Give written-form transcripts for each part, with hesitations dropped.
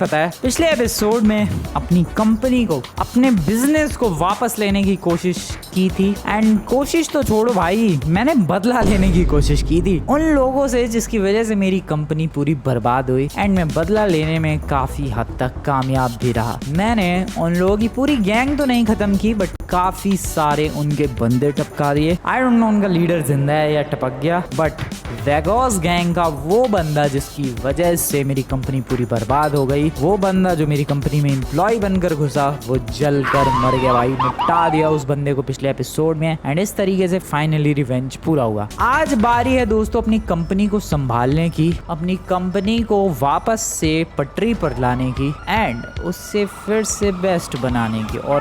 पता है पिछले एपिसोड में अपनी कंपनी को, अपने बिजनेस को वापस लेने की कोशिश की थी। एंड कोशिश तो छोड़ो भाई, मैंने बदला लेने की कोशिश की थी उन लोगों से जिसकी वजह से मेरी कंपनी पूरी बर्बाद हुई। एंड मैं बदला लेने में काफी हद तक कामयाब भी रहा। मैंने उन लोगों की पूरी गैंग तो नहीं खत्म की, बट काफी सारे उनके बंदे टपका दिए। आई डोंट नो उनका लीडर जिंदा है या टपक गया, बट वेगोस गैंग का वो बंदा जिसकी वजह से मेरी कंपनी पूरी बर्बाद हो गई, वो बंदा जो मेरी कंपनी में एम्प्लॉय बनकर घुसा, वो जल कर मर गया भाई। निपटा दिया उस बंदे को पिछले एपिसोड में। एंड इस तरीके से फाइनली रिवेंज पूरा हुआ। आज बारी है दोस्तों अपनी कंपनी को संभालने की, अपनी कंपनी को वापस से पटरी पर लाने की एंड उससे फिर से बेस्ट बनाने की। और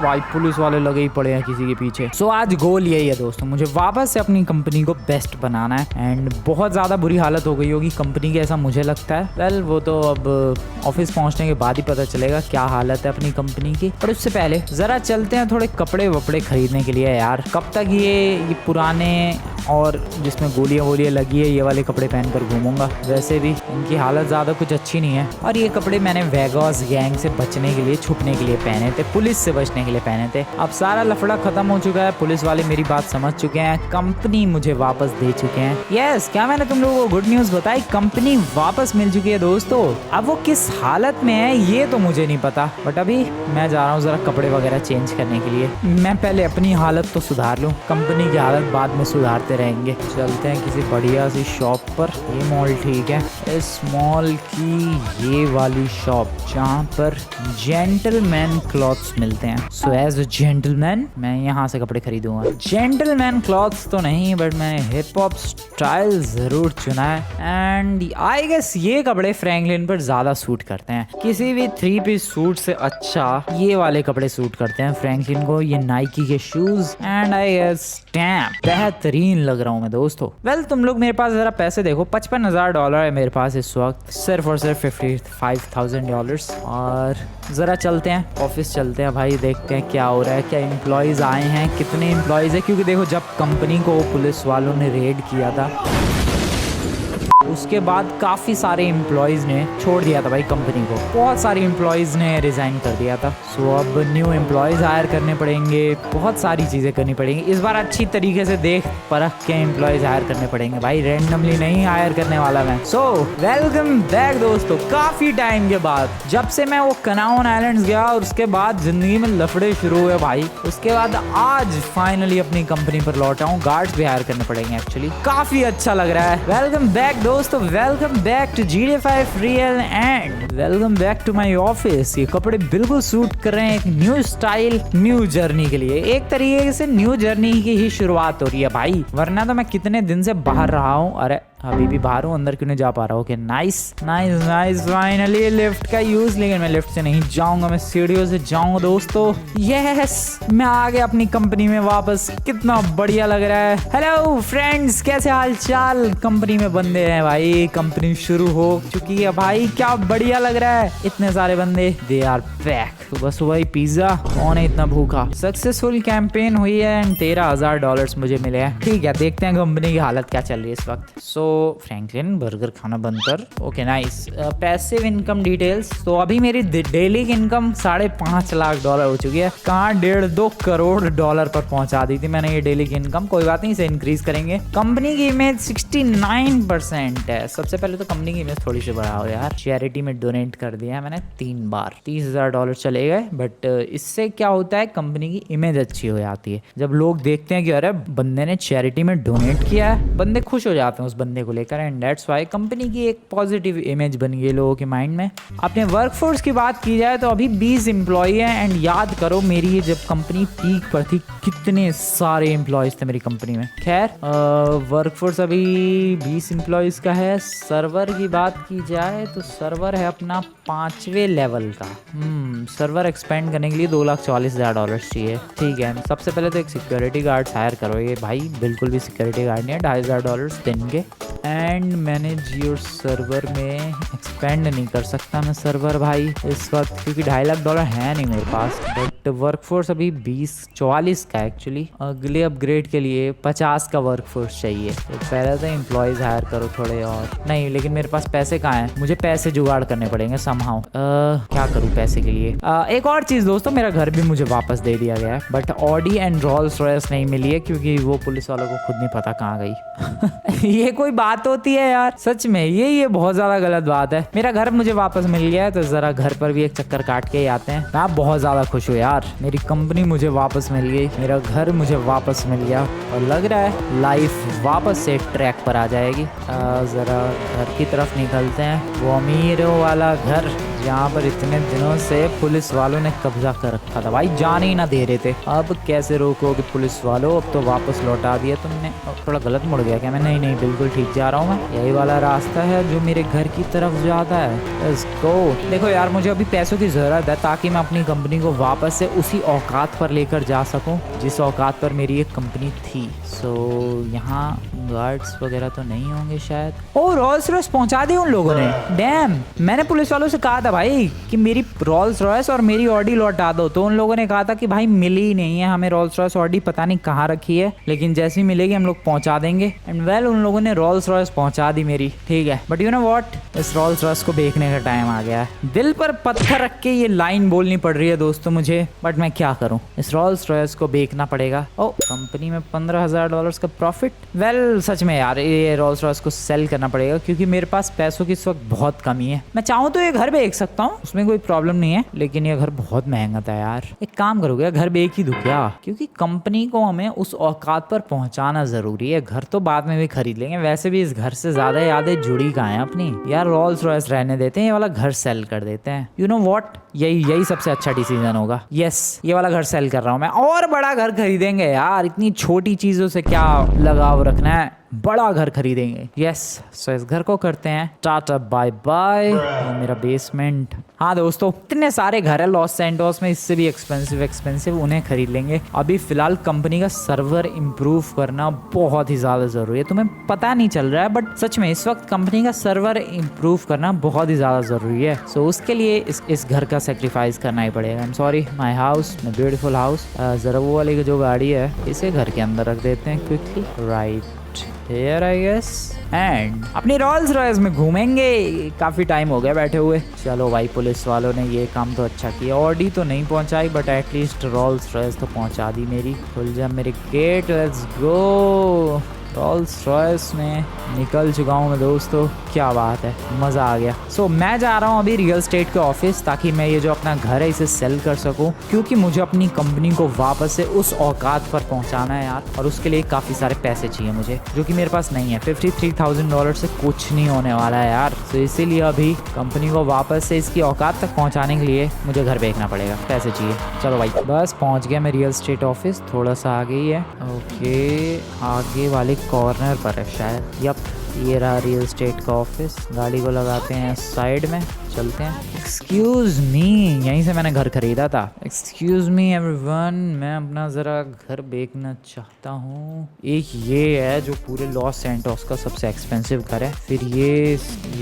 भाई पुलिस वाले लगे ही पड़े हैं किसी के पीछे। सो आज गोल यही है दोस्तों, मुझे वापस से अपनी कंपनी को बेस्ट बनाना है। एंड बहुत ज्यादा बुरी हालत हो गई होगी कंपनी की, ऐसा मुझे लगता है। वेल वो तो अब ऑफिस पहुंचने के बाद ही पता चलेगा क्या हालत है अपनी कंपनी की। पर उससे पहले जरा चलते हैं थोड़े कपड़े वपड़े खरीदने के लिए यार। कब तक ये पुराने और जिसमें गोलियां लगी है ये वाले कपड़े पहनकर घूमूंगा। वैसे भी इनकी हालत ज्यादा कुछ अच्छी नहीं है। और ये कपड़े मैंने वेगोस गैंग से बचने के लिए, छुपने के लिए पहने थे, पुलिस से बचने के लिए पहने थे। अब सारा लफड़ा खत्म हो चुका है, पुलिस वाले मेरी बात समझ चुके हैं, कंपनी मुझे वापस दे चुके हैं। यस, क्या मैंने तुम लोगों को गुड न्यूज बताई? कंपनी वापस मिल चुकी है दोस्तों। अब वो किस हालत में है ये तो मुझे नहीं पता, बट अभी मैं जा रहा हूँ जरा कपड़े वगैरह चेंज करने के लिए। मैं पहले अपनी हालत तो सुधार लूँ, कंपनी की हालत बाद में सुधारते रहेंगे। चलते हैं किसी बढ़िया सी शॉप पर। ये मॉल ठीक है, इस मॉल की ये वाली शॉप जहाँ पर जेंटलमैन क्लॉथ्स मिलते हैं। सो एज अ जेंटलमैन मैं यहाँ से कपड़े खरीदूंगा। जेंटलमैन क्लॉथ्स तो नहीं, बट मैंने हिप हॉप स्टाइल जरूर चुना है। एंड आई गेस ये कपड़े फ्रैंकलिन पर ज्यादा सूट करते हैं। किसी भी 3 पीस सूट से अच्छा ये वाले कपड़े सूट करते हैं फ्रैंकलिन को। ये नाइकी के शूज एंड आई गेस बेहतरीन लग रहा हूँ मैं दोस्तों। वेल तुम लोग मेरे पास जरा पैसे देखो, $55,000 है मेरे पास इस वक्त, सिर्फ और सिर्फ $55,000। और जरा चलते हैं ऑफिस, चलते हैं भाई, देखते हैं क्या हो रहा है, क्या एम्प्लॉयज आए हैं, कितने एम्प्लॉयज है। क्योंकि देखो जब कंपनी को पुलिस वालों ने रेड किया था उसके बाद काफी सारे एम्प्लॉयज ने छोड़ दिया था भाई कंपनी को। बहुत सारे एम्प्लॉयज ने रिजाइन कर दिया था। सो अब न्यू एम्प्लॉयज हायर करने पड़ेंगे, बहुत सारी चीजें करनी पड़ेंगी इस बार। अच्छी तरीके से देख परख के एम्प्लॉयज हायर करने पड़ेंगे भाई, रैंडमली नहीं हायर करने वाला मैं। सो वेलकम बैक दोस्तों, काफी टाइम के बाद जब से मैं वो कनाउन आइलैंड्स गया और उसके बाद जिंदगी में लफड़े शुरू हुए भाई, उसके बाद आज फाइनली अपनी कंपनी पर लौटा हूँ। गार्ड्स भी हायर करने पड़ेंगे एक्चुअली, काफी अच्छा लग रहा है। वेलकम बैक दोस्तों, welcome back to GTA 5 real and welcome back to my office. ये कपड़े बिल्कुल सूट कर रहे हैं एक न्यू स्टाइल, न्यू जर्नी के लिए। एक तरीके से न्यू जर्नी की ही शुरुआत हो रही है भाई, वरना तो मैं कितने दिन से बाहर रहा हूँ। अरे अभी भी बाहर हूँ, अंदर क्यों नहीं जा पा रहा हूँ? Okay nice nice nice, finally lift का यूज। लेकिन मैं लिफ्ट से नहीं जाऊंगा, मैं सीढ़ियों से जाऊंगा दोस्तों। यस, मैं आ गया अपनी कंपनी में वापस, कितना बढ़िया लग रहा है। हेलो फ्रेंड्स, कैसे हाल चाल? कंपनी में बंदे हैं भाई, कंपनी शुरू हो चुकी है भाई, क्या बढ़िया लग रहा है। इतने सारे बंदे, दे आर बैक। सुबह सुबह ही पिज्जा, कौन है इतना भूखा। सक्सेसफुल कैंपेन हुई है एंड $13,000 मुझे मिले हैं। ठीक है, देखते हैं कंपनी की हालत क्या चल रही है इस वक्त। सो फ्रैंकलिन बर्गर खाना बंद कर। Okay nice, passive income details. तो अभी मेरी डेली की इनकम $5.5 लाख हो चुकी है। कहाँ 1.5-2 करोड़ डॉलर पर पहुंचा दी थी मैंने ये डेली की इनकम। कोई बात नहीं, इसे इंक्रीज करेंगे। कंपनी की इमेज 69% है। सबसे पहले तो कंपनी की इमेज थोड़ी सी बढ़ाओ यार। चैरिटी में डोनेट कर दिया है मैंने 3 बार, $30,000 चले गए। बट इससे क्या होता है, कंपनी की इमेज अच्छी हो जाती है। जब लोग देखते हैं कि अरे बंदे ने चैरिटी में डोनेट किया है, बंदे खुश हो जाते हैं उस बंदे को लेकर। एंड दैट्स व्हाई कंपनी की एक पॉजिटिव इमेज बन गई लोगों के माइंड में। अपने वर्कफोर्स की बात की जाए तो अभी 20 एम्प्लॉय हैं। एंड याद करो मेरी जब कंपनी पीक पर थी कितने सारे एम्प्लॉयज थे मेरी कंपनी में। खैर वर्कफोर्स अभी 20 एम्प्लॉयज का है। सर्वर की बात की जाए तो सर्वर है अपना 5वें लेवल का। सर्वर एक्सपेंड करने के लिए $2,40,000 चाहिए। ठीक है, सबसे पहले तो एक सिक्योरिटी गार्ड हायर करो। ये भाई बिल्कुल भी सिक्योरिटी गार्ड नहीं है, $2,500 दिन के। एंड मैनेज योर सर्वर में एक्सपेंड नहीं कर सकता मैं सर्वर भाई इस वक्त, क्योंकि $2.5 लाख है नहीं मेरे पास। बट वर्कफोर्स अभी 44 का एक्चुअली। अगले अपग्रेड के लिए 50 का वर्कफोर्स चाहिए। तो पहले तो एम्प्लॉयज हायर करो थोड़े और। नहीं, लेकिन मेरे पास पैसे कहाँ हैं, मुझे पैसे जुगाड़ करने पड़ेंगे समहाउ। क्या करूँ पैसे के लिए। एक और चीज दोस्तों, मेरा घर भी मुझे वापस दे दिया गया है, but Audi and Rolls Royce नहीं मिली है क्योंकि वो पुलिस वालों को खुद नहीं पता कहाँ गई। ये कोई बात होती है यार, सच में ये बहुत ज्यादा गलत बात है। मेरा घर मुझे वापस मिल गया है तो जरा घर पर भी एक चक्कर काट के ही आते हैं। मैं बहुत ज्यादा खुश हूँ यार, मेरी कंपनी मुझे वापस मिल गई, मेरा घर मुझे वापस मिल गया और लग रहा है लाइफ वापस से ट्रैक पर आ जाएगी। जरा घर की तरफ निकलते हैं, वो अमीरों वाला घर जहाँ पर इतने दिनों से पुलिस वालों ने कब्जा कर रखा था। भाई जाने ही ना दे रहे थे, अब कैसे रोकोगे पुलिस वालों, अब तो वापस लौटा दिया तुमने। थोड़ा गलत मुड़ गया क्या मैं? नहीं बिल्कुल ठीक जा रहा हूँ मैं, यही वाला रास्ता है जो मेरे घर की तरफ जाता है। Let's go. देखो यार, मुझे अभी पैसों की जरूरत है ताकि मैं अपनी कंपनी को वापस से उसी औकात पर लेकर जा सकूं जिस औकात पर मेरी एक कंपनी थी। सो यहाँ गार्ड्स वगैरह तो नहीं होंगे शायद। ओ रोल्स रॉयस पहुंचा दी उन लोगों ने। डैम, मैंने पुलिस वालों से कहा था भाई कि मेरी रोल्स रॉयस और मेरी ऑडी लौटा दो, तो उन लोगों ने कहा था कि भाई मिली ही नहीं है हमें रोल्स रॉयस, ऑडी पता नहीं कहाँ रखी है, लेकिन जैसी मिलेगी हम लोग पहुंचा देंगे। एंड वेल उन लोगों ने रोल्स रॉयस पहुंचा दी मेरी, ठीक है। बट यू नो व्हाट, इस रोल्स रॉयस को बेचने का टाइम आ गया है। दिल पर पत्थर रख के ये लाइन बोलनी पड़ रही है दोस्तों मुझे, बट मैं क्या करूं, इस रोल्स रॉयस को बेचना पड़ेगा। ओ कंपनी में $15,000 का प्रॉफिट। वेल सच में यार ये रोल्स रॉयस को सेल करना पड़ेगा क्योंकि मेरे पास पैसों की इस वक्त बहुत कमी है। मैं चाहूँ तो ये घर बेच सकता हूँ, उसमें कोई प्रॉब्लम नहीं है, लेकिन ये घर बहुत महंगा था यार। एक काम करोगे, घर बेच ही दूं क्या, क्योंकि कंपनी को हमें उस औकात पर पहुंचाना जरूरी है। घर तो बाद में भी खरीद लेंगे, वैसे भी इस घर से ज्यादा यादें जुड़ी कहाँ हैं अपनी। यार रोल्स रॉयस रहने देते हैं, ये वाला घर सेल कर देते हैं। यू नो व्हाट, यही सबसे अच्छा डिसीजन होगा। यस, ये वाला घर सेल कर रहा हूँ मैं, और बड़ा घर खरीदेंगे यार, इतनी छोटी चीजों से क्या लगाव रखना है, बड़ा घर खरीदेंगे। यस, सो इस घर को करते हैं टाटा बाय बाय। मेरा बेसमेंट, हाँ दोस्तों इतने सारे घर है लॉस सैंटोस में, इससे भी एक्सपेंसिव उन्हें खरीद लेंगे। अभी फिलहाल कंपनी का सर्वर इम्प्रूव करना बहुत ही ज्यादा जरूरी है। तुम्हें पता नहीं चल रहा है बट सच में इस वक्त कंपनी का सर्वर इम्प्रूव करना बहुत ही ज्यादा जरूरी है। सो उसके लिए इस घर का सेक्रीफाइस करना ही पड़ेगा। I am sorry, my house, my beautiful house. जरा वो वाली जो गाड़ी है इसे घर के अंदर रख देते हैं quickly, right here I guess, and अपनी रोल्स रॉयस में घूमेंगे। काफी टाइम हो गया बैठे हुए। चलो भाई, पुलिस वालों ने ये काम तो अच्छा किया। ऑडी तो नहीं पहुंचाई बट एटलीस्ट रोल्स रॉयस तो पहुंचा दी मेरी। खुल जा मेरे gate, let's go. Rolls Royce में निकल चुका हूँ मैं दोस्तों, क्या बात है, मज़ा आ गया। सो मैं जा रहा हूँ अभी रियल एस्टेट के ऑफिस ताकि मैं ये जो अपना घर है इसे सेल कर सकूँ, क्योंकि मुझे अपनी कंपनी को वापस से उस औकात पर पहुँचाना है यार, और उसके लिए काफ़ी सारे पैसे चाहिए मुझे जो कि मेरे पास नहीं है। $53,000 से कुछ नहीं होने वाला है यार। तो इसीलिए अभी कंपनी को वापस से इसकी औकात तक पहुँचाने के लिए मुझे घर बेचना पड़ेगा, पैसे चाहिए। चलो भाई, बस पहुँच गया मैं रियल एस्टेट ऑफिस, थोड़ा सा आगे ही है। ओके, आगे वाले कॉर्नर पर है शायद। यप, ये रहा रियल एस्टेट का ऑफिस। गाड़ी को लगाते हैं साइड में, चलते हैं। एक्सक्यूज मी, यहीं से मैंने घर खरीदा था। एक्सक्यूज मी एवरीवन, मैं अपना ज़रा घर बेचना चाहता हूँ। एक ये है जो पूरे लॉस सैंटोस का सबसे एक्सपेंसिव घर है, फिर ये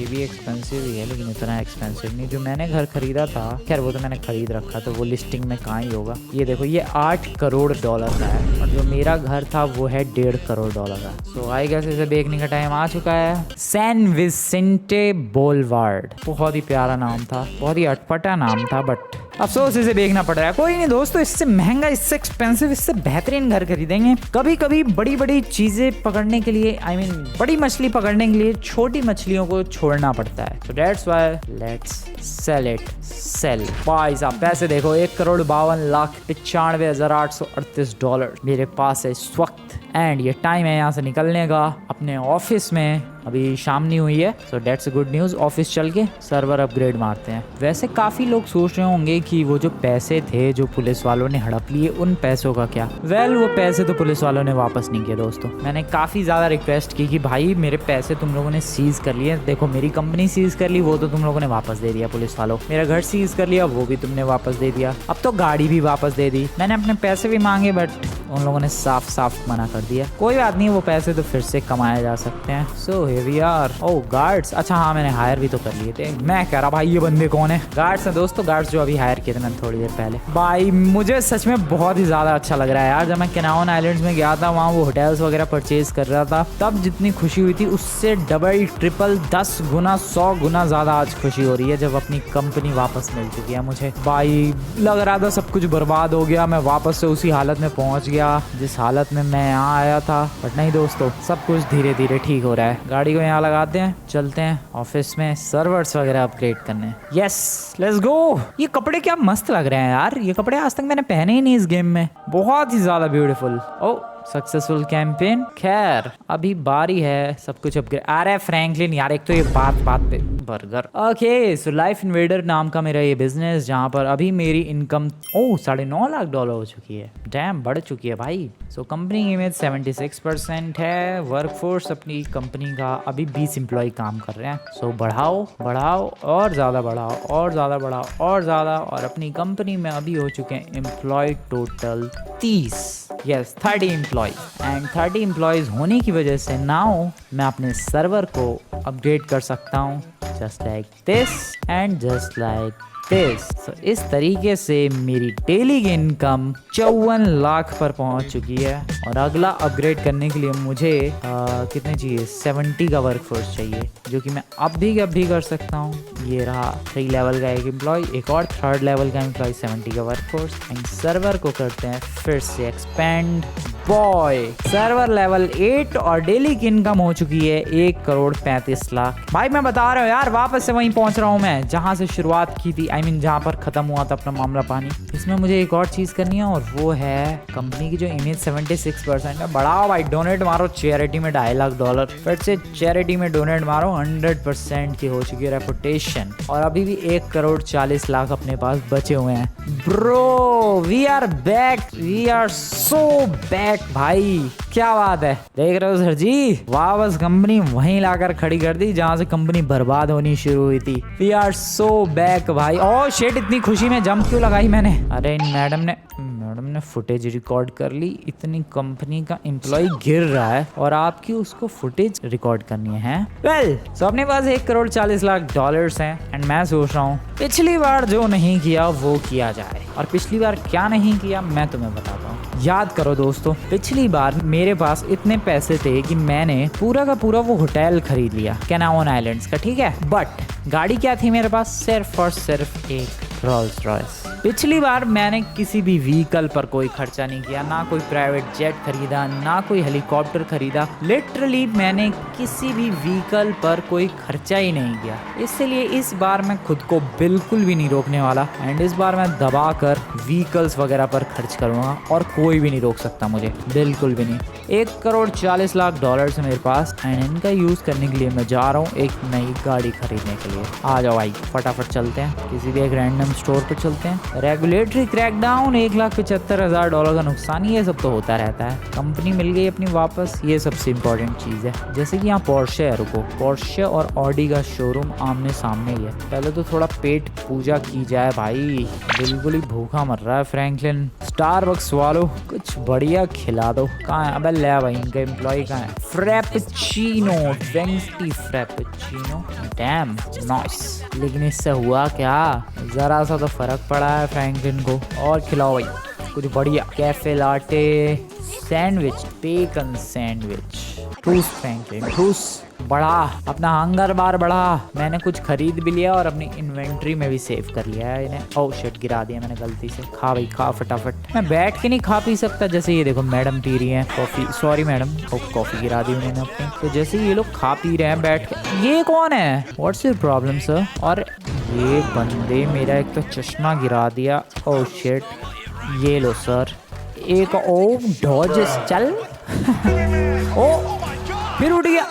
भी एक्सपेंसिव ही है लेकिन इतना एक्सपेंसिव नहीं। जो मैंने घर खरीदा था, खैर वो तो मैंने खरीद रखा तो वो लिस्टिंग में कहाँ ही होगा। ये देखो, ये $8 करोड़ का है, और जो मेरा घर था वो है $1.5 करोड़ का। सो आई गेस इसे बेचने का टाइम आ चुका है। सैन विसेंटे बोलवार्ड, बहुत ही प्यारा नाम था, बहुत ही अटपटा नाम था, बट अफसोस इसे बेचना पड़ रहा है। कोई नहीं दोस्तों, इससे महंगा, इससे एक्सपेंसिव, इससे बेहतरीन घर खरीदेंगे। कभी कभी बड़ी बड़ी चीजें पकड़ने के लिए, I mean, बड़ी मछली पकड़ने के लिए छोटी मछलियों को छोड़ना पड़ता है। So that's why let's sell it, sell। भाई साहब पैसे देखो, $1,52,95,838 मेरे पास है इस वक्त, एंड ये टाइम है यहाँ से निकलने का अपने ऑफिस में। अभी शाम नहीं हुई है, so that's a good news. Office चल के सर्वर अपग्रेड मारते हैं। वैसे काफ़ी लोग सोच रहे होंगे कि वो जो पैसे थे जो पुलिस वालों ने हड़प लिए, उन पैसों का क्या? वेल, वो पैसे तो पुलिस वालों ने वापस नहीं किए दोस्तों। मैंने काफ़ी ज़्यादा रिक्वेस्ट की कि भाई मेरे पैसे तुम लोगों ने सीज कर लिए। देखो, मेरी कंपनी सीज कर ली, वो तो तुम लोगों ने वापस दे दिया पुलिस वालों। मेरा घर सीज कर लिया, वो भी तुमने वापस दे दिया। अब तो गाड़ी भी वापस दे दी। मैंने अपने पैसे भी मांगे बट उन लोगों ने साफ साफ मना कर दिया। कोई बात नहीं, वो पैसे तो फिर से कमाए जा सकते हैं। So here we are. Oh guards, अच्छा हाँ मैंने हायर भी तो कर लिए थे। मैं कह रहा भाई ये बंदे कौन है? गार्ड्स हैं दोस्तों, गार्ड्स जो अभी हायर किए थे मैंने थोड़ी देर पहले। भाई मुझे सच में बहुत ही ज्यादा अच्छा लग रहा है यार। जब मैं कैनान आइलैंड्स में गया था, वहाँ वो होटल्स वगैरह परचेज कर रहा था, तब जितनी खुशी हुई थी उससे डबल ट्रिपल 10 गुना 100 गुना ज्यादा आज खुशी हो रही है जब अपनी कंपनी वापस मिल चुकी है मुझे। भाई लग रहा था सब कुछ बर्बाद हो गया, मैं वापस से उसी हालत में पहुंच गया जिस हालत में मैं यहाँ आया था। बट नहीं दोस्तों, सब कुछ धीरे धीरे ठीक हो रहा है। गाड़ी को यहाँ लगाते हैं, चलते हैं ऑफिस में सर्वर्स वगैरह अपग्रेड करने। Yes let's go. ये कपड़े क्या मस्त लग रहे हैं यार, ये कपड़े आज तक मैंने पहने ही नहीं इस गेम में। बहुत ही ज्यादा ब्यूटीफुल। ओ सक्सेसफुल कैंपेन। खैर अभी बारी है सब कुछ अपग्रेड। अरे फ्रैंकलिन यार, एक तो ये बात पे burger. Okay so life invader नाम का मेरा ये बिजनेस, जहाँ पर अभी मेरी इनकम $9.5 लाख हो चुकी है। डैम बढ़ चुकी है भाई। सो कंपनी इमेज 76% है। वर्कफोर्स अपनी कंपनी का अभी 20 एम्प्लॉय काम कर रहे हैं। सो बढ़ाओ बढ़ाओ और ज़्यादा बढ़ाओ और ज़्यादा बढ़ाओ और ज़्यादा। और अपनी कंपनी में अभी हो चुके हैं employ total 30। Yes 30 employ. And 30 employees होने की वजह से नाउ मैं अपने सर्वर को अपग्रेड कर सकता हूँ just like this and just like this. So इस तरीके से मेरी डेली की इनकम 54 लाख पर पहुंच चुकी है। और अगला अपग्रेड करने के लिए मुझे कितने चाहिए? 70 का वर्कफोर्स चाहिए, जो कि मैं अब भी कर सकता हूँ। ये रहा 3 लेवल का एक एम्प्लॉय, एक और 3rd लेवल का एम्प्लॉय, 70 का वर्कफोर्स। एंड सर्वर को करते हैं फिर से एक्सपेंड। बॉय सर्वर लेवल 8 और डेली की इनकम हो चुकी है 1.35 करोड़। भाई मैं बता रहा हूँ यार, वापस से वहीं पहुंच रहा हूँ मैं जहाँ से शुरुआत की थी। जहाँ पर खत्म हुआ था अपना मामला पानी। इसमें मुझे एक और चीज करनी है और वो है कंपनी की जो इमेज 76% है। बढ़ाओ भाई, डोनेट मारो चैरिटी में $2.5 लाख। फिर से चैरिटी में डोनेट मारो। 100% की हो चुकी है रेपुटेशन। और अभी भी 1.40 करोड़ अपने पास बचे हुए हैं। Bro we are back, we are so back भाई, क्या बात है। देख रहे हो सर जी, वापस कंपनी वहीं लाकर खड़ी कर दी जहाँ से कंपनी बर्बाद होनी शुरू हुई थी। वी आर सो बैक भाई। ओह शिट, इतनी खुशी में जंप क्यों लगाई मैंने? अरे मैडम ने फुटेज रिकॉर्ड कर ली। इतनी कंपनी का एम्प्लॉय गिर रहा है और आपकी उसको फुटेज रिकॉर्ड करनी है। वेल सो अपने पास $1.40 लाख हैं। एंड मैं सोच रहा हूँ पिछली बार जो नहीं किया वो किया जाए। और पिछली बार क्या नहीं किया मैं तुम्हें बताता हूँ। याद करो दोस्तों, पिछली बार मेरे पास इतने पैसे थे कि मैंने पूरा का पूरा वो होटल खरीद लिया कैनान आइलैंड्स का, ठीक है। बट गाड़ी क्या थी मेरे पास? सिर्फ और सिर्फ एक रोल्स रॉयस। पिछली बार मैंने किसी भी व्हीकल पर कोई खर्चा नहीं किया, ना कोई प्राइवेट जेट खरीदा, ना कोई हेलीकॉप्टर खरीदा। लिटरली मैंने किसी भी व्हीकल पर कोई खर्चा ही नहीं किया। इसलिए इस बार मैं खुद को बिल्कुल भी नहीं रोकने वाला। एंड इस बार मैं दबा कर व्हीकल्स वगैरह पर खर्च करूँगा और कोई भी नहीं रोक सकता मुझे, बिल्कुल भी नहीं। $1.40 लाख है मेरे पास। एंड इनका यूज़ करने के लिए मैं जा रहा हूँ एक नई गाड़ी खरीदने के लिए। आ जाओ भाई फटाफट चलते हैं, किसी भी एक रैंडम स्टोर पर चलते हैं। रेगुलेटरी क्रैकडाउन, $1,75,000 का नुकसान, ये सब तो होता रहता है। कंपनी मिल गई अपनी वापस, ये सबसे इम्पोर्टेंट चीज़ है। जैसे कि यहाँ पोर्शे है, रुको, पोर्शे और ऑडी का शोरूम आमने सामने ही है। पहले तो थोड़ा पेट पूजा की जाए भाई, बिल्कुल ही भूखा मर रहा है फ्रैंकलिन। स्टारबक्स वालों कुछ बढ़िया खिला दो। कहाँ है? अबे ले भाई, इनका एम्प्लॉय कहाँ है? Frappuccino, 20 Frappuccino, damn nice. लेकिन इससे हुआ क्या? जरा सा तो फर्क पड़ा है फ्रैंकलिन को। और खिलाओ भाई कुछ बढ़िया। Cafe latte sandwich, bacon sandwich. ठूस फ्रैंकलिन ठूस, बढ़ा अपना हंगर बार बढ़ा। मैंने कुछ खरीद भी लिया और अपनी इन्वेंट्री में भी सेव कर लिया है इन्हें। ओह शिट, गिरा दिया मैंने गलती से। खा भाई खा फटाफट। मैं बैठ के नहीं खा पी सकता, जैसे ये देखो मैडम पी रही हैं कॉफी। सॉरी मैडम, कॉफी गिरा दी उन्होंने अपनी। तो जैसे ये लोग खा पी रहे हैं बैठ के। ये कौन है? What's your problem sir? और ये बंदे मेरा एक तो चश्मा गिरा दिया। ओह शिट, ये लो सर एक। ओ डॉजेस चल। ओ फिर उठ गया।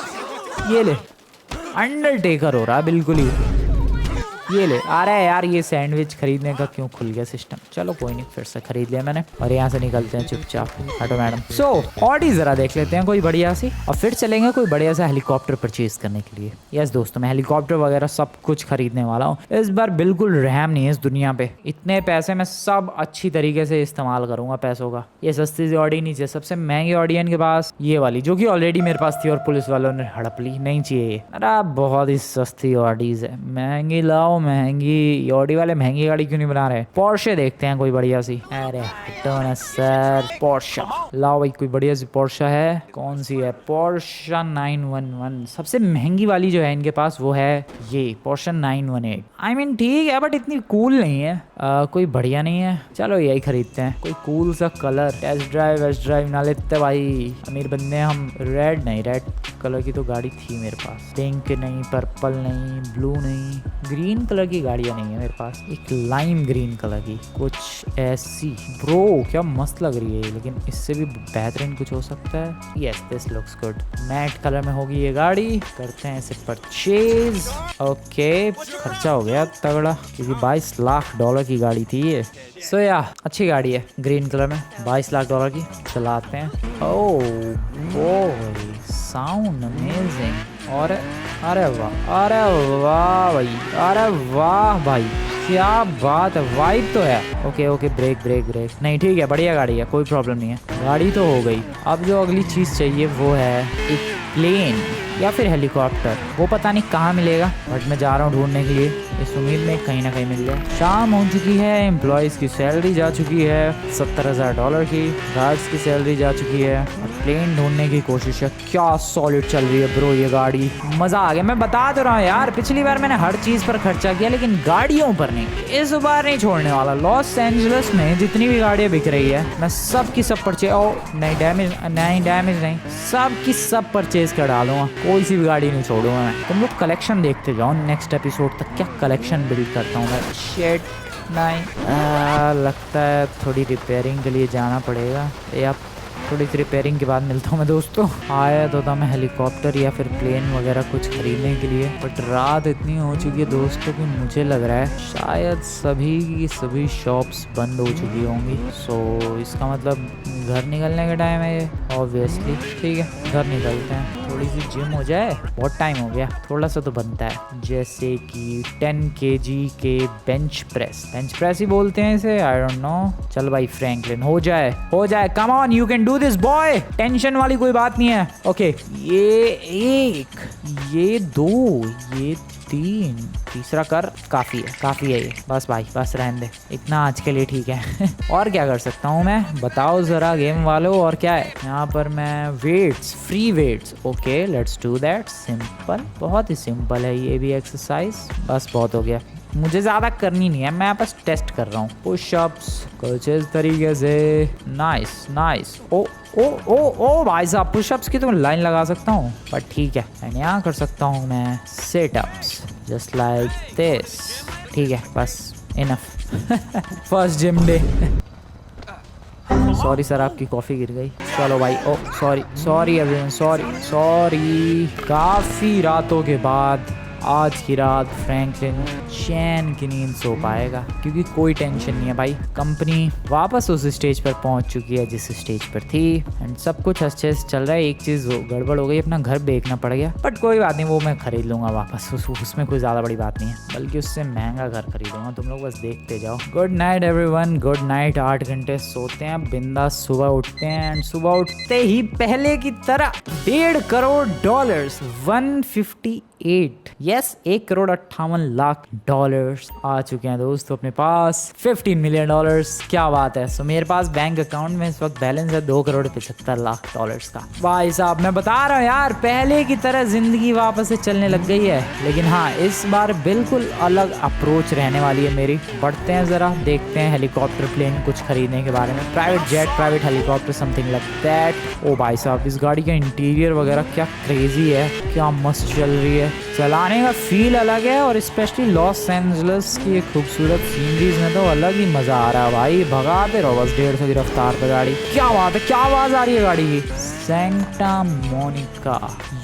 ये ले, अंडरटेकर हो रहा है बिल्कुल ही। ये ले। अरे यार ये सैंडविच खरीदने का क्यों खुल गया सिस्टम, चलो कोई नहीं, फिर से खरीद लिया मैंने और यहाँ से निकलते हैं चुपचाप। हटो मैडम। सो ऑडी जरा देख लेते हैं कोई बढ़िया सी, और फिर चलेंगे कोई बढ़िया सा हेलीकॉप्टर परचेज करने के लिए। यस दोस्तों, मैं हेलीकॉप्टर वगैरह सब कुछ खरीदने वाला हूँ इस बार। बिल्कुल रहम नहीं है इस दुनिया पे, इतने पैसे मैं सब अच्छी तरीके से इस्तेमाल करूंगा पैसों का। ये सस्ती सी ऑडी नहीं चाहिए, सबसे महंगी ऑडी इनके पास ये वाली, जो कि ऑलरेडी मेरे पास थी और पुलिस वालों ने हड़प ली। नहीं चाहिए ये, अरे बहुत ही सस्ती ऑडीज है। महंगी लाओ महंगी, ऑडी वाले महंगी गाड़ी क्यों नहीं बना रहे। पोर्शे देखते हैं कोई बढ़िया सी। अरे हटो ना सर, पोर्शा लाओ भाई, कोई बढ़िया सी पोर्शा है। कौन सी है? पोर्शा 911, सबसे महंगी वाली जो है इनके पास वो है ये पोर्शा 918। आई मीन ठीक है बट इतनी कूल नहीं है, कोई बढ़िया नहीं है। चलो यही खरीदते हैं, कोई कूल सा कलर। टेस्ट ड्राइव ना लेते भाई, अमीर बंदे हम। रेड नहीं, रेड कलर की तो गाड़ी थी मेरे पास। पिंक नहीं, पर्पल नहीं, ब्लू नहीं, ग्रीन कलर की गाड़ियाँ नहीं है मेरे पास। एक लाइम ग्रीन कलर की कुछ ऐसी। ब्रो क्या मस्त लग रही है, लेकिन इससे भी बेहतरीन कुछ हो सकता है। Yes this looks good. Matte colour में होगी ये गाड़ी, करते हैं इसे परचेज। ओके खर्चा हो गया तगड़ा, क्योंकि 22 लाख डॉलर की गाड़ी थी ये। सो या अच्छी गाड़ी है, ग्रीन कलर में 22 लाख डॉलर की। चलाते हैं। ओह साउंड अमेजिंग। और अरे वाह भाई, अरे वाह भाई क्या बात है, वाइब तो है। ओके ब्रेक नहीं ठीक है, बढ़िया गाड़ी है, कोई प्रॉब्लम नहीं है। गाड़ी तो हो गई, अब जो अगली चीज़ चाहिए वो है एक प्लेन या फिर हेलीकॉप्टर। वो पता नहीं कहाँ मिलेगा, बट मैं जा रहा हूँ ढूंढने के लिए, इस उम्मीद में कहीं ना कहीं मिल जाए। शाम हो चुकी है, एम्प्लॉयज़ की सैलरी जा चुकी है 70,000 डॉलर की, गार्ड्स की सैलरी जा चुकी है, और प्लेन ढूंढने की कोशिश है। क्या सॉलिड चल रही है ब्रो ये गाड़ी, मज़ा आ गया। मैं बता तो रहा हूँ यार, पिछली बार मैंने हर चीज़ पर खर्चा किया लेकिन गाड़ियों पर नहीं। इस बार नहीं छोड़ने वाला। लॉस एंजलिस में जितनी भी गाड़ियाँ बिक रही है मैं सब की सब परचेज, नहीं डैमेज नहीं, सब की सब परचेज कर डालूंगा, कोई सी भी गाड़ी नहीं छोड़ूंगा मैं। तुम लोग कलेक्शन देखते जाओ नेक्स्ट एपिसोड तक, क्या कलेक्शन बिल्ड करता हूँ मैं। शेट नहीं लगता है थोड़ी रिपेयरिंग के लिए जाना पड़ेगा, या थोड़ी सी रिपेयरिंग के बाद मिलता हूँ मैं दोस्तों। आया तो था मैं हेलीकॉप्टर या फिर प्लेन वगैरह कुछ खरीदने के लिए, बट रात इतनी हो चुकी है दोस्तों कि मुझे लग रहा है शायद सभी की सभी शॉप्स बंद हो चुकी होंगी। सो इसका मतलब घर निकलने का टाइम है ये, ऑब्वियसली। ठीक है घर निकलते हैं, थोड़ी सी जिम हो जाए, बहुत टाइम हो गया, थोड़ा सा तो बनता है। जैसे कि 10 kg के बेंच प्रेस ही बोलते हैं इसे, आई डोंट नो। चल भाई फ्रैंकलिन हो जाए, come on you can do this boy, tension वाली कोई बात नहीं है। ओके ये एक, ये दो, ये 3, तीसरा कर, काफ़ी है ये। बस भाई बस रहने दे, इतना आज के लिए ठीक है। और क्या कर सकता हूँ मैं, बताओ ज़रा गेम वालों। और क्या है यहाँ पर, मैं weights, free weights. Okay let's do that, simple, बहुत ही सिंपल है ये भी एक्सरसाइज। बस बहुत हो गया, मुझे ज़्यादा करनी नहीं है, मैं बस टेस्ट कर रहा हूँ। पुशअप्स कुछ इस तरीके से, नाइस। ओ भाई साहब, पुशअप्स की तो मैं लाइन लगा सकता हूँ, पर ठीक है मैं यहाँ कर सकता हूँ मैं सिटअप्स जस्ट लाइक दिस। ठीक है बस enough. First gym day. Sorry sir आपकी कॉफ़ी गिर गई। चलो भाई, ओ सॉरी एवरीवन, सॉरी। काफ़ी रातों के बाद आज की रात फ्रैंकलिन चैन की नींद सो पाएगा, क्योंकि कोई टेंशन नहीं है भाई। कंपनी वापस उस स्टेज पर पहुंच चुकी है जिस स्टेज पर थी, एंड सब कुछ अच्छे से चल रहा है। एक चीज़ गड़बड़ हो गई, अपना घर बेचना पड़ गया, बट कोई बात नहीं, वो मैं खरीद लूँगा वापस। उसमें कोई ज़्यादा बड़ी बात नहीं है, बल्कि उससे महंगा घर खरीदूंगा। तुम लोग बस देखते जाओ। Good night everyone, good night. 8 घंटे सोते हैं बिंदास, सुबह उठते हैं, एंड सुबह उठते ही पहले की तरह $1.5 करोड़ 158 यस $1.58 करोड़ आ चुके हैं दोस्तों अपने पास। $15 मिलियन, क्या बात है। सो मेरे पास बैंक अकाउंट में इस वक्त बैलेंस है $2.75 का। भाई साहब मैं बता रहा हूँ यार, पहले की तरह जिंदगी वापस से चलने लग गई है। लेकिन हाँ, इस बार बिल्कुल अलग अप्रोच रहने वाली है मेरी। बढ़ते हैं जरा, देखते हैं हेलीकॉप्टर प्लेन कुछ खरीदने के बारे में। Private jet, private helicopter, something like that. ओ भाई साहब, इस गाड़ी का इंटीरियर वगैरह क्या क्रेजी है, क्या मस्त चल रही है। चलाने का फील अलग है, और स्पेशली लॉस एंजलिस की खूबसूरत सीनरीज में तो अलग ही मजा आ रहा है भाई। भगाते रहो बस 150 की रफ्तार पे गाड़ी। क्या बात है, क्या आवाज आ रही है गाड़ी की। Santa Monica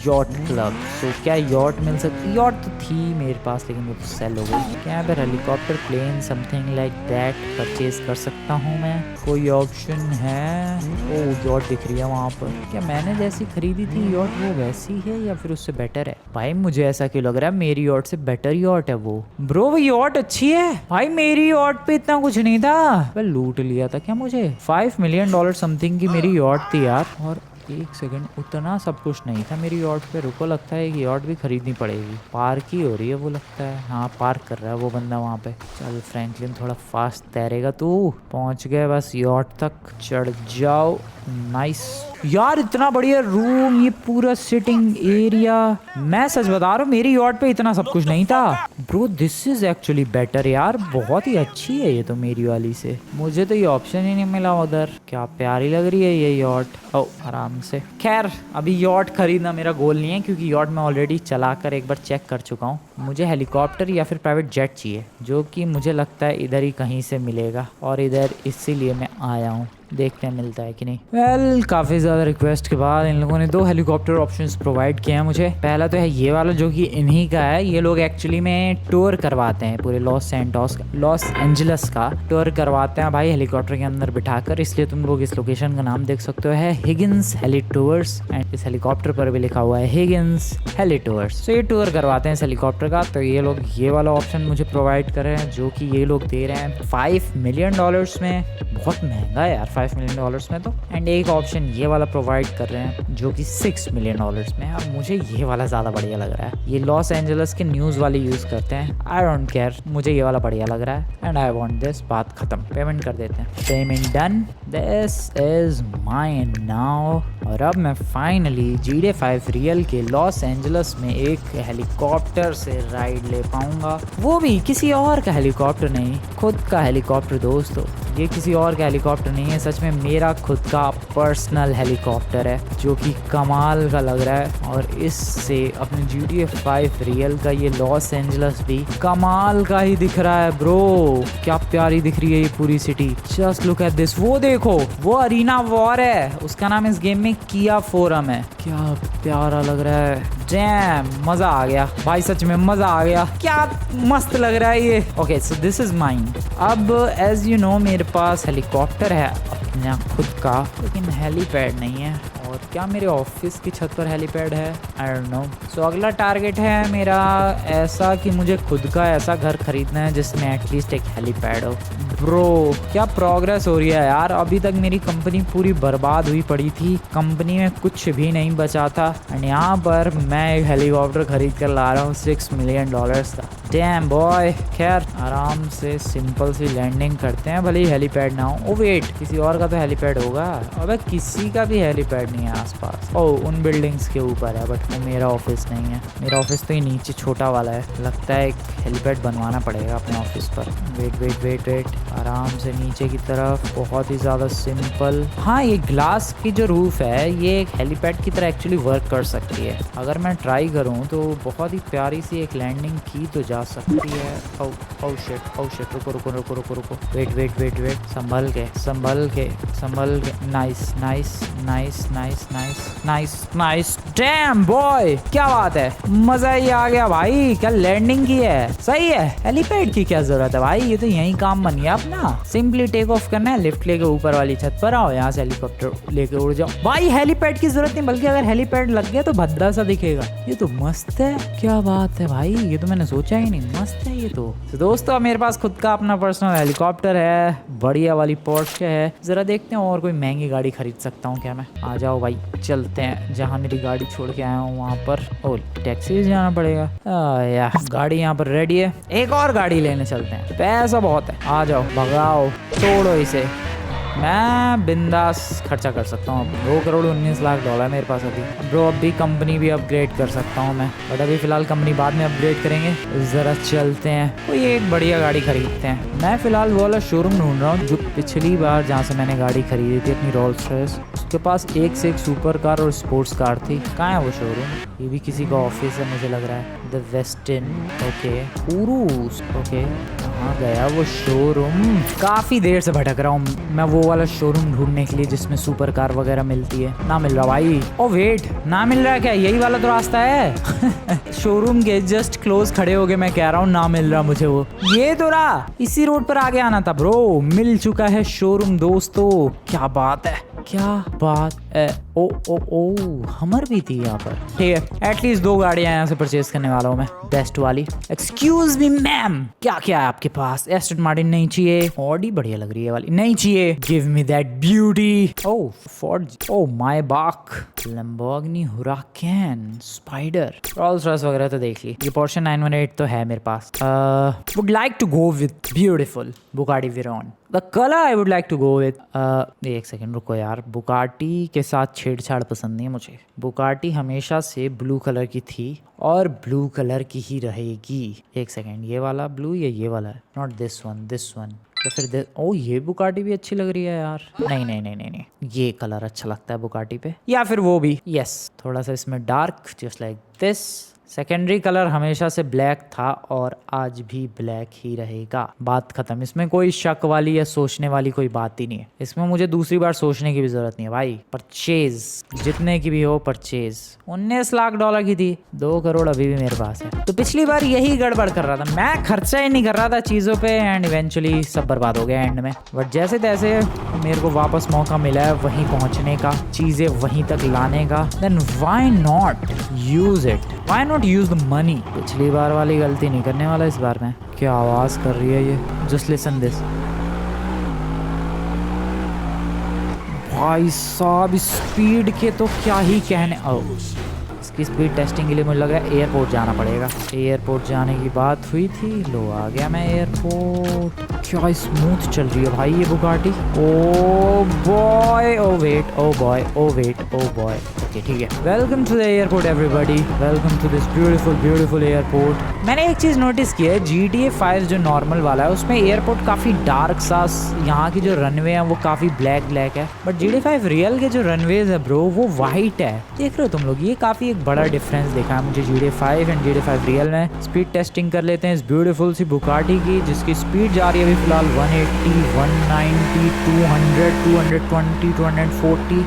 yacht club. तो क्या यॉट मिल सकती? यॉट तो थी मेरे पास लेकिन वो तो सेल हो गई। क्या फिर helicopter plane something like that purchase कर सकता हूँ मैं? कोई ऑप्शन है? ओ यॉट दिख रही है वहाँ पर। क्या मैंने जैसी खरीदी थी यॉट वो वैसी है या फिर उससे बेटर है? भाई मुझे ऐसा क्यों लग रहा है मेरी यॉट से बेटर यॉट है वो। ब्रो वो यॉट अच्छी है भाई, मेरी यॉट पे इतना कुछ नहीं था। वह लूट लिया था क्या मुझे? $5 मिलियन समथिंग की मेरी यॉट थी यार। और एक सेकंड, उतना सब कुछ नहीं था मेरी यॉट पे। रुको, लगता है कि यॉट भी खरीदनी पड़ेगी। पार्क ही हो रही है वो, लगता है। हाँ पार्क कर रहा है वो बंदा वहाँ पे। चल फ्रैंकलिन थोड़ा फास्ट तैरेगा तू। पहुँच गए बस यॉट तक, चढ़ जाओ। नाइस यार, इतना बढ़िया रूम, ये पूरा सिटिंग एरिया। मैं सच बता रहा हूँ मेरी यॉट पे इतना सब कुछ नहीं था। Bro this is actually better यार, बहुत ही अच्छी है ये तो मेरी वाली से। मुझे तो ये ऑप्शन ही नहीं मिला उधर। क्या प्यारी लग रही है ये यॉट। ओ आराम से। खैर अभी यॉट खरीदना मेरा गोल नहीं है क्योंकि यॉट मैं ऑलरेडी चलाकर एक बार चेक कर चुका हूँ। मुझे हेलीकॉप्टर या फिर प्राइवेट जेट चाहिए, जो कि मुझे लगता है इधर ही कहीं से मिलेगा और इधर इसीलिए मैं आया हूँ। देखते हैं मिलता है कि नहीं। वेल काफ़ी ज़्यादा रिक्वेस्ट के बाद इन लोगों ने 2 हेलीकॉप्टर ऑप्शंस प्रोवाइड किए हैं मुझे। पहला तो है ये वाला जो कि इन्हीं का है। ये लोग एक्चुअली में टूर करवाते हैं पूरे लॉस एंजलस का टूर करवाते हैं भाई हेलीकॉप्टर के अंदर बिठाकर। इसलिए तुम लोग इस लोकेशन का नाम देख सकते हो, है हिगिंस हेली टूर्स। एंड इस हेलीकॉप्टर पर भी लिखा हुआ है हिगिंस हेली टूर्स। तो ये टूर करवाते हैं इस हेलीकॉप्टर का। तो ये लोग ये वाला ऑप्शन मुझे प्रोवाइड कर रहे हैं, जो कि ये लोग दे रहे हैं $5 मिलियन में। बहुत महंगा है यार $5 मिलियन में तो। एंड एक ऑप्शन ये वाला प्रोवाइड कर रहे हैं जो कि $6 मिलियन में। अब मुझे ये वाला ज़्यादा बढ़िया लग रहा है। ये लॉस एंजलस के न्यूज़ वाले यूज़ करते हैं। आई डोंट केयर, मुझे ये वाला बढ़िया लग रहा है एंड आई वांट दिस। बात खत्म, पेमेंट कर देते हैं। Payment done, this is mine now. और अब मैं फाइनली GTA 5 रियल के लॉस एंजलस में एक हेलीकॉप्टर से राइड ले पाऊंगा, वो भी किसी और का हेलीकॉप्टर नहीं, खुद का हेलीकॉप्टर दोस्तों। ये किसी और का हेलीकॉप्टर नहीं है, सच में मेरा खुद का पर्सनल हेलीकॉप्टर है जो कि कमाल का लग रहा है। और इससे अपने GTA 5 रियल का ये लॉस एंजलस भी कमाल का ही दिख रहा है ब्रो। क्या प्यारी दिख रही है ये पूरी city. Just look at this. वो देखो, वो अरीना वॉर है, उसका नाम इस गेम में किया फोरम है। क्या प्यारा लग रहा है। डैम, मजा आ गया भाई, सच में मजा आ गया। क्या मस्त लग रहा है ये। Okay so this is mine. अब एज यू नो मेरे पास हेलीकॉप्टर है अपना खुद का, लेकिन हेलीपैड नहीं है। और क्या मेरे ऑफिस की छत पर हेलीपैड है? I don't know. सो अगला टारगेट है मेरा ऐसा कि मुझे खुद का ऐसा घर खरीदना है जिसमें एटलीस्ट एक हेलीपैड हो। ब्रो क्या प्रोग्रेस हो रही है यार। अभी तक मेरी कंपनी पूरी बर्बाद हुई पड़ी थी, कंपनी में कुछ भी नहीं बचा था। एंड यहाँ पर मैं एक हेलीकॉप्टर खरीद कर ला रहा हूँ $6 मिलियन का। Dam boy. खैर आराम से सिंपल सी लैंडिंग करते हैं, भले ही हेलीपैड ना हो। ओ वेट, किसी और का तो हेलीपैड होगा। अबे किसी का भी हेलीपैड नहीं है आसपास। ओ उन बिल्डिंग्स के ऊपर है, बट वो मेरा ऑफिस नहीं है। मेरा ऑफिस तो ये नीचे छोटा वाला है। लगता है एक हेलीपैड बनवाना पड़ेगा अपने ऑफिस पर। वेट वेट वेट वेट, आराम से नीचे की तरफ, बहुत ही ज़्यादा सिंपल। हाँ ये ग्लास की जो रूफ है ये एक हेलीपैड की तरह एक्चुअली वर्क कर सकती है। अगर मैं ट्राई करूँ तो बहुत ही प्यारी सी एक लैंडिंग की तो जा सकती है। ओ शिट, रुको रुको रुको रुको रुको, वेट वेट वेट वेट, संभल के संभल के संभल के। Nice nice nice nice nice nice nice. Dam boy, क्या बात है, मजा ही आ गया भाई। क्या लैंडिंग की है, सही है। हेलीपैड की क्या जरूरत है भाई, ये तो यही काम बन गया अपना। सिंपली टेक ऑफ करना है, लिफ्ट लेके ऊपर वाली छत पर आओ, यहाँ से हेलीकॉप्टर लेके उड़ जाओ भाई। हेलीपैड की जरूरत नहीं, बल्कि अगर हेलीपैड लग गया तो भद्दा सा दिखेगा। ये तो मस्त है, क्या बात है भाई, ये तो मैंने सोचा ही नहीं। मस्त है ये तो दोस्तों। मेरे पास खुद का अपना पर्सनल हेलीकॉप्टर है, बढ़िया वाली पोर्शे है। जरा देखते हैं और कोई महंगी गाड़ी खरीद सकता हूँ क्या मैं। आ जाओ भाई, चलते हैं जहाँ मेरी गाड़ी छोड़ के आया हूँ वहाँ पर। ओ टैक्सी से जाना पड़ेगा यार। गाड़ी यहाँ पर रेडी है, एक और गाड़ी लेने चलते हैं, पैसा बहुत है। आ जाओ, भगाओ, तोड़ो इसे। मैं बिंदास खर्चा कर सकता हूँ। $2.19 मेरे पास अभी। ब्रो अभी कंपनी भी अपग्रेड कर सकता हूँ मैं, बट अभी फिलहाल कंपनी बाद में अपग्रेड करेंगे। ज़रा चलते हैं, कोई एक बढ़िया गाड़ी खरीदते हैं। मैं फिलहाल वो वाला शोरूम ढूंढ रहा हूँ जो पिछली बार जहाँ से मैंने गाड़ी खरीदी थी अपनी रोल्स रॉयस, उसके पास एक से एक सुपर कार और स्पोर्ट्स कार थी। कहाँ है वो शोरूम? ये भी किसी का ऑफिस है मुझे लग रहा है। The Westin, okay. उरूस, ओके। कहाँ गया वो शोरूम? काफी देर से भटक रहा हूँ मैं वो वाला शोरूम ढूंढने के लिए जिसमें सुपर कार वगैरह मिलती है। ना मिल रहा भाई। ओ वेट, ना मिल रहा है क्या? यही वाला तो रास्ता है। शोरूम के जस्ट क्लोज खड़े हो गए, मैं कह रहा हूँ ना मिल रहा मुझे वो। ये तो रहा, इसी रोड पर आगे आना था ब्रो। मिल चुका है शोरूम दोस्तों। क्या बात है, क्या बात है। ओ ओ ओ, हमर भी थी यहाँ पर। ठीक है, एटलीस्ट 2 गाड़ियां यहाँ से परचेज करने वाला हूँ मैं, बेस्ट वाली। एक्सक्यूज मी मैम, क्या क्या है आपके पास? एस्टन मार्टिन नहीं चाहिए, ऑडी बढ़िया लग रही है वाली नहीं चाहिए। Give me that beauty. Oh Ford, oh Maybach, Lamborghini Huracan, Spyder, Rolls Royce वगैरह तो देख ली। ये पोर्शे 918 तो है मेरे पास। Would like to go with beautiful Bugatti Veyron. The colour I would like to go with, एक second रुको यार, बुगाटी के साथ छेड़छाड़ पसंद नहीं है मुझे। बुगाटी हमेशा से ब्लू कलर की थी और ब्लू कलर की ही रहेगी। एक सेकेंड, ये वाला ब्लू या ये वाला है? Not this one, this one. तो फिर ओ ये बुगाटी भी अच्छी लग रही है यार। नहीं नहीं नहीं नहीं नहीं, ये कलर अच्छा लगता है बुगाटी पे, या फिर वो भी। यस, थोड़ा सा इसमें dark, just like this. Secondary colour हमेशा से ब्लैक था और आज भी ब्लैक ही रहेगा। बात खत्म, इसमें कोई शक वाली या सोचने वाली कोई बात ही नहीं है। इसमें मुझे दूसरी बार सोचने की भी जरूरत नहीं है भाई। परचेज जितने की भी हो परचेज। 19 लाख डॉलर की थी, 2 करोड़ अभी भी मेरे पास है। तो पिछली बार यही गड़बड़ कर रहा था मैं, खर्चा ही नहीं कर रहा था चीजों पे, एंड इवेंचुअली सब बर्बाद हो गया एंड में। बट जैसे तैसे मेरे को वापस मौका मिला है वहीं पहुंचने का, चीजें वहीं तक लाने का, then why not use it, why not use the money. पिछली बार वाली गलती नहीं करने वाला इस बार मैं। क्या आवाज कर रही है ये? Just listen this. भाई साहब स्पीड के तो क्या ही कहने। इसकी स्पीड टेस्टिंग के लिए मुझे लग रहा है एयरपोर्ट जाना पड़ेगा। एयरपोर्ट जाने की बात हुई थी, लो आ गया मैं एयरपोर्ट। क्या स्मूथ चल रही है भाई ये Bugatti. Oh boy, oh wait, oh boy, oh wait, oh boy. Okay ठीक है, welcome to the airport everybody, welcome to this beautiful beautiful airport. मैंने एक चीज नोटिस की है, GTA 5 जो नॉर्मल वाला है उसमें एयरपोर्ट काफी डार्क सा, यहाँ की जो रनवे है वो काफी ब्लैक ब्लैक है। बट GTA 5 रियल के जो रनवेज है ब्रो वो वाइट है। देख रहे हो तुम लोग, ये काफी एक बड़ा डिफरेंस देखा है मुझे GTA 5 एंड GTA 5 रियल में। स्पीड टेस्टिंग कर लेते हैं इस ब्यूटीफुल सी बुगाटी की, जिसकी स्पीड जा रही है अभी फिलहाल 180, 190, 200, 220, 240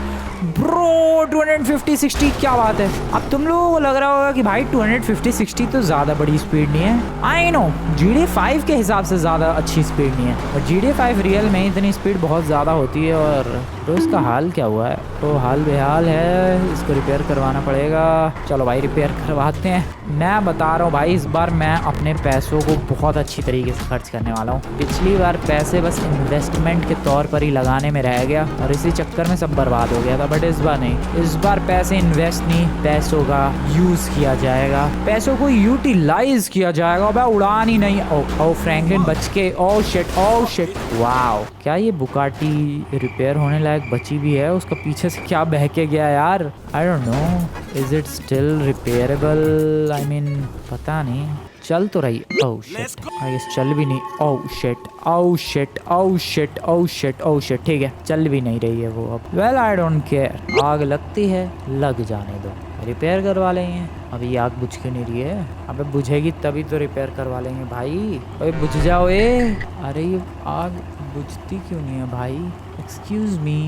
ब्रो, 250, 60। क्या बात है। अब तुम लोगों को लग रहा होगा कि भाई 250, 60 तो ज्यादा बड़ी स्पीड नहीं है। आई नो GTA 5 के हिसाब से ज्यादा अच्छी स्पीड नहीं है, बट GTA 5 रियल में इतनी स्पीड बहुत ज्यादा होती है। और तो इसका हाल क्या हुआ है? तो हाल बेहाल है, इसको रिपेयर करवाना पड़ेगा। चलो भाई रिपेयर करवाते हैं। मैं बता रहा हूँ भाई, इस बार मैं अपने पैसों को बहुत अच्छी तरीके से खर्च करने वाला हूँ। पिछली बार पैसे बस इन्वेस्टमेंट के तौर पर ही लगाने में रह गया और इसी चक्कर में सब बर्बाद हो गया था। बट इस बार नहीं, इस बार पैसे इन्वेस्ट नहीं, पैसों का यूज किया जाएगा, पैसों को यूटिलाइज किया जाएगा। भाई उड़ान ही नहीं। ओ फ्रैंकलिन बच के, ओ शिट, वाओ। क्या ये बुगाटी रिपेयर होने लायक बची भी है? उसका पीछे से क्या बह के गया यार? I don't know, is it still repairable? I mean पता नहीं, चल तो रही। ओह शिट, आई गेस चल भी नहीं। Oh shit, oh shit, oh shit, oh shit, oh shit. ठीक है, चल भी नहीं रही है वो अब। वेल आई डोंट केयर, आग लगती है लग जाने दो, रिपेयर करवा लेंगे। अभी आग बुझ क्यों नहीं रही है? अबे बुझेगी तभी तो रिपेयर करवा लेंगे भाई। अबे बुझ जाओ ए। अरे ये आग बुझती क्यों नहीं है भाई? एक्सक्यूज मी,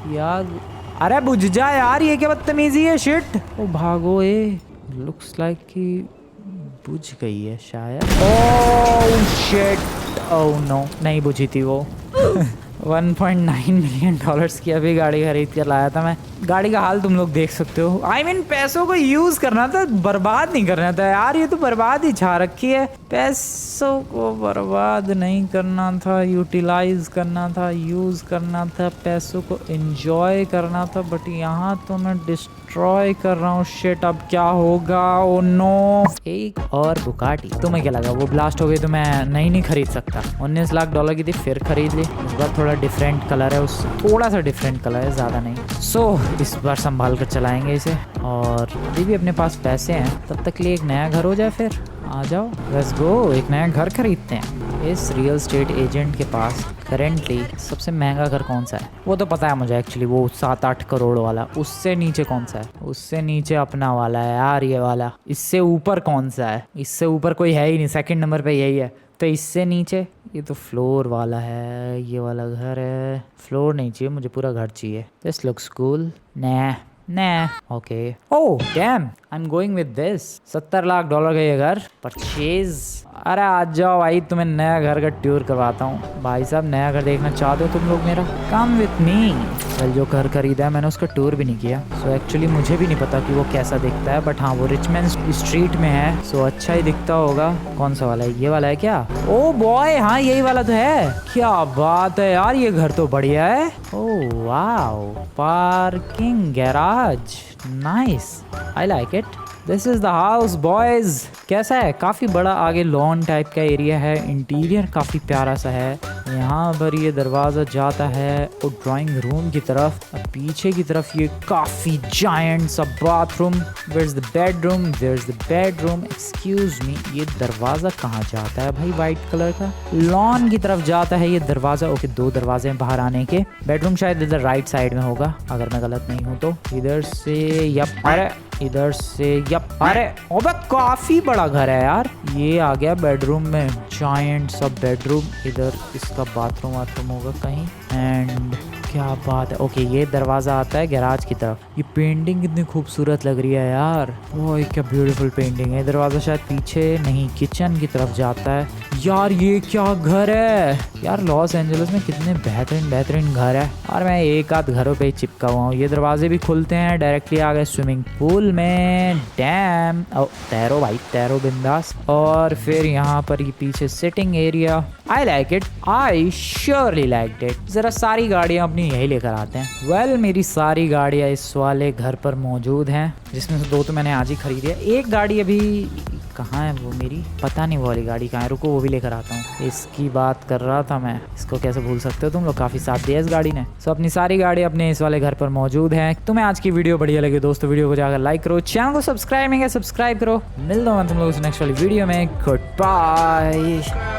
ये आग, अरे बुझ जा यार, ये क्या बदतमीजी है। शिट, ओ भागो ए। लुक्स लाइक कि बुझ गई है शायद। ओह शिट, ओह नो, नहीं बुझी थी वो। 1.9 मिलियन डॉलर्स की अभी गाड़ी खरीद कर लाया था मैं। गाड़ी का हाल तुम लोग देख सकते हो। आई मीन पैसों को यूज करना था, बर्बाद नहीं करना था यार। ये तो बर्बाद ही छा रखी है। पैसों को बर्बाद नहीं करना था, यूटिलाइज करना था, यूज करना था, पैसों को एंजॉय करना था। बट यहाँ तो मैं डिस्ट्रॉय कर रहा हूँ। शिट, अब क्या होगा? Oh no. एक और बुगाटी, तुम्हें क्या लगा वो ब्लास्ट हो गई तो मैं नहीं खरीद सकता? 19 लाख डॉलर की थी, फिर खरीद ली। इस बार थोड़ा डिफरेंट कलर है, उससे थोड़ा सा डिफरेंट कलर है, ज़्यादा नहीं। सो इस बार संभाल कर चलाएंगे इसे। और अभी भी अपने पास पैसे हैं, तब तक लिए एक नया घर हो जाए। फिर आ जाओ, लेट्स गो, एक नया घर खरीदते हैं। इस रियल एस्टेट एजेंट के पास करेंटली सबसे महंगा घर कौन सा है वो तो पता है मुझे एक्चुअली, वो 7-8 करोड़ वाला। उससे नीचे कौन सा है? उससे नीचे अपना वाला है यार, ये वाला। इससे ऊपर कौन सा है? इससे ऊपर कोई है ही नहीं, सेकंड नंबर पे यही है। तो इससे नीचे ये तो फ्लोर वाला है, ये वाला घर है। फ्लोर नहीं चाहिए मुझे, पूरा घर चाहिए। This looks cool. Okay. Oh damn, I am going with this. 70 lakh dollar का ये घर परचेज। अरे आ जाओ भाई, तुम्हें नया घर का टूर करवाता हूँ। भाई साहब नया घर देखना चाहते हो तुम लोग मेरा? Come with me. वेल जो घर खरीदा है मैंने उसका टूर भी नहीं किया, सो एक्चुअली मुझे भी नहीं पता कि वो कैसा दिखता है, बट हाँ वो रिचमैन स्ट्रीट में है, सो अच्छा ही दिखता होगा। कौन सा वाला है? ये वाला है क्या? ओ बॉय, हाँ यही वाला तो है। क्या बात है यार, ये घर तो बढ़िया है। Oh wow, parking garage, nice, I like it. This is the house boys. कैसा है? काफी बड़ा आगे लॉन टाइप का एरिया है, इंटीरियर काफी प्यारा सा है। यहाँ पर ये दरवाजा जाता है और ड्राइंग रूम की तरफ, और पीछे की तरफ ये काफी जायंट सा bathroom. Where is the bedroom? There is the bedroom. Excuse me, ये दरवाजा कहाँ जाता है भाई? वाइट कलर का लॉन की तरफ जाता है ये दरवाजा। ओके, 2 दरवाजे हैं बाहर आने के। बेडरूम शायद इधर राइट साइड में होगा अगर मैं गलत नहीं हूँ तो। इधर से यप, अरे इधर से यप, अरे ओबे काफी बड़ा घर है यार। ये आ गया बेडरूम में, जायंट सब बेडरूम। इधर इसका बाथरूम होगा कहीं। एंड क्या बात है। ओके, ये दरवाजा आता है गैराज की तरफ। ये पेंटिंग कितनी खूबसूरत लग रही है यार। ओह क्या ब्यूटीफुल पेंटिंग है। दरवाजा शायद पीछे नहीं, किचन की तरफ जाता है। यार ये क्या घर है यार, लॉस एंजलिस में कितने बेहतरीन घर है। और मैं एक आध घरों पे ही चिपका हुआ हूँ। ये दरवाजे भी खुलते हैं, डायरेक्टली आ गए स्विमिंग पूल में। डैम, ओ तैरो भाई तैरो बिंदास। और फिर यहाँ पर ये पीछे sitting area. I like it, I surely like it. जरा सारी गाड़ियाँ अपनी यही लेकर आते हैं। वेल मेरी सारी गाड़ियाँ इस वाले घर पर मौजूद हैं, जिसमें से 2 तो मैंने आज ही खरीदी है। एक गाड़ी अभी कहाँ है वो मेरी, पता नहीं वो वाली गाड़ी कहाँ है। रुको वो भी लेकर आता हूँ। इसकी बात कर रहा था मैं, इसको कैसे भूल सकते हो तुम लोग, काफ़ी साथ दिया इस गाड़ी ने। सो अपनी सारी गाड़ी अपने इस वाले घर पर मौजूद हैं। तुम्हें आज की वीडियो बढ़िया लगे दोस्तों, वीडियो को जाकर लाइक करो, चैनल को सब्सक्राइब करो। मिलता हूँ मैं तुम लोगों से नेक्स्ट वाली वीडियो में। Good bye.